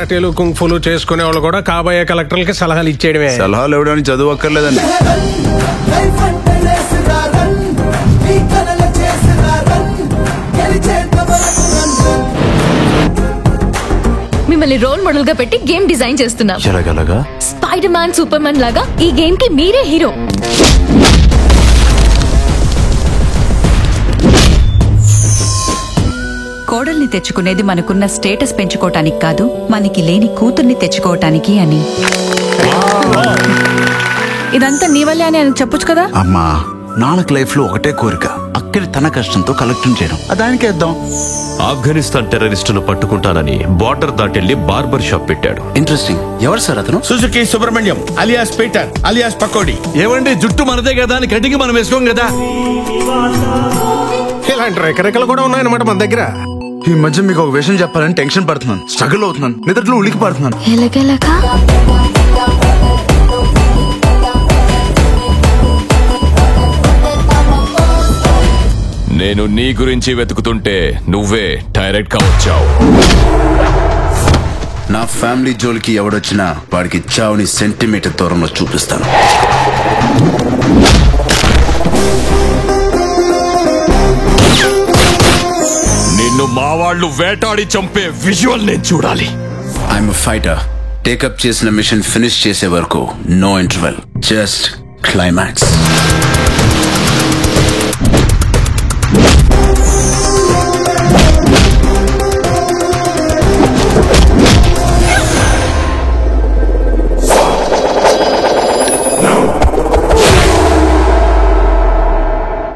కరాటీలు కుంఫులు చేసుకునే వాళ్ళు కూడా కాబోయే కలెక్టర్లకి సలహాలు ఇచ్చేయడమే. సలహాలు ఇవ్వడానికి చదువు అక్కర్లేదండి. మిమ్మల్ని రోల్ మోడల్ గా పెట్టి గేమ్ డిజైన్ చేస్తున్నా. స్పైడర్ మ్యాన్, సూపర్ మ్యాన్ లాగా ఈ గేమ్ కి మీరే హీరో. కోడల్ని తెచ్చుకునేది మనకున్న స్టేటస్ పెంచుకోవటానికి కాదు, మనకి లేని కూతుర్ని తెచ్చుకోవటానికి అని. ఇదంతా నీ వల్లే అని ఆయనకు చెప్పొచ్చు కదా. అమ్మా, నాన్నకి లైఫ్ లో ఒకటే కోరిక, అక్కడి తన కష్టంతో కలెక్టర్ చేయడం. దానికే ఇద్దాం. ఆఫ్ఘనిస్తాన్ టెర్రరిస్టును పట్టుకుంటానని బార్డర్ దాటెళ్లి బార్బర్ షాప్ పెట్టాడు. ఇంట్రెస్టింగ్. ఎవరు సార్ అతను? Suzuki Subrahmanyam alias Peter alias Pakodi. ఏమండి, జుట్టు మనదే కదా అని కటింగ్ మనం వేసుకోం కదా. ఇలాంటి రెకరెకలు కూడా ఉన్నాయన్నమాట మన దగ్గర. ఈ మధ్య మీకు ఒక విషయం చెప్పాలని టెన్షన్ పడుతున్నాను, స్ట్రగుల్ అవుతున్నాను, నిద్రలో ఉలికి పడుతున్నాను. నేను నీ గురించి వెతుకుతుంటే నువ్వే డైరెక్ట్ గా వచ్చావు. నా ఫ్యామిలీ జోలికి ఎవడొచ్చినా వాడికి చావుని సెంటీమీటర్ దూరంలో చూపిస్తాను. నిన్ను మా వాళ్ళు వేటాడి చంపే విజువల్ నేను చూడాలి. I'm fighter. టేకప్ చేసిన మిషన్ ఫినిష్ చేసే వరకు నో ఇంటర్వెల్, జస్ట్ క్లైమాక్స్.